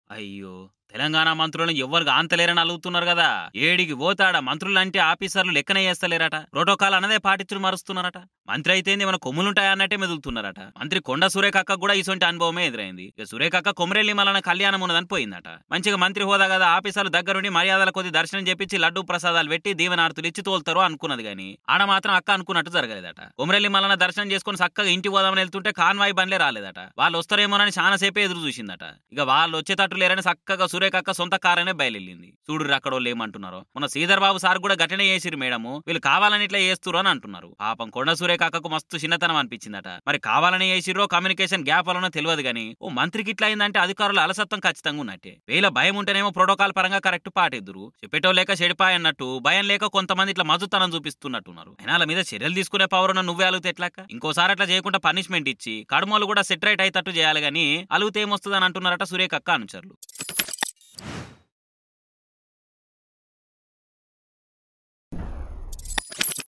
అయ్యో! తెలంగాణ మంత్రులను ఎవ్వరు ఆంతలేరని అలుగుతున్నారు కదా! ఏడికి పోతాడ మంత్రులంటే ఆఫీసర్లు లెక్కనే చేస్తలేరట. ప్రోటోకాల్ అన్నదే పాటించుడు మరుస్తున్నారట. మంత్రి అయితేంది ఏమైనా కొమ్ములుంటాయా అన్నట్టే మెదులుతున్నారట. మంత్రి కొండ సురేఖక్కకు కూడా ఇసొంటి అనుభవమే ఎదురైంది. ఇక సురేఖక్క కొమరెల్లి మల్లన కళ్యాణం ఉన్నదని పోయిందట. మంచిగా మంత్రి హోదా కదా ఆఫీసర్లు దగ్గరుండి మర్యాదల కొద్ది దర్శనం చేపించి లడ్డు ప్రసాదాలు పెట్టి దీవెనార్తులు ఇచ్చి తోలుతారు అనుకున్నది గాని ఆడ మాత్రం అక్క అనుకున్నట్టు జరగలేదట. కొమరెల్లి మల్లన దర్శనం చేసుకుని చక్కగా ఇంటి పోదామని వెళ్తుంటే కాన్వాయ్ బండ్లే రాలేదట. వాళ్ళు వస్తారేమోనని చాలాసేపే ఎదురు చూసిందట. ఇక వాళ్ళు వచ్చేటట్టు లేరని చక్కగా సురేఖక్క సొంత కారనే బయలుదేరింది. చూడుర్రి అక్కడోళ్ళు ఏమంటున్నారో. మొన్న శ్రీధర్ బాబు సార్ కూడా గట్టనే చేసిరు మేడము, వీళ్ళు కావాలని ఇట్లా చేస్తురు అని అంటున్నారు. పాపం కొండ సురేఖక్కకు మస్తు చిన్నతనం అనిపించిందట. మరి కావాలని చేసిరో కమ్యూనికేషన్ గ్యాప్ వలనో తెలియదు గానీ ఓ మంత్రికి ఇట్లా అయిందంటే అధికారుల అలసత్వం ఖచ్చితంగా ఉన్నట్టే. వీళ్ళ భయం ఉంటేనేమో ప్రోటోకాల్ పరంగా కరెక్ట్ పాటిద్దురు, చెప్పేటో లేక చెడిపాయ్ అన్నట్టు భయం లేక కొంతమంది ఇట్లా మజుతనం చూపిస్తున్నట్టున్నారు. అయినా మీద చర్యలు తీసుకునే పవర్ ఉన్న నువ్వే అలుగుతే ఎట్లాక? ఇంకోసారి అట్లా చేయకుండా పనిష్మెంట్ ఇచ్చి కడుమలు కూడా సెటరేట్ అయ్యేటట్టు చేయాలి గానీ అలుగుతే ఏమొస్తుందని అంటున్నారట సురేఖక్క అనుచరులు.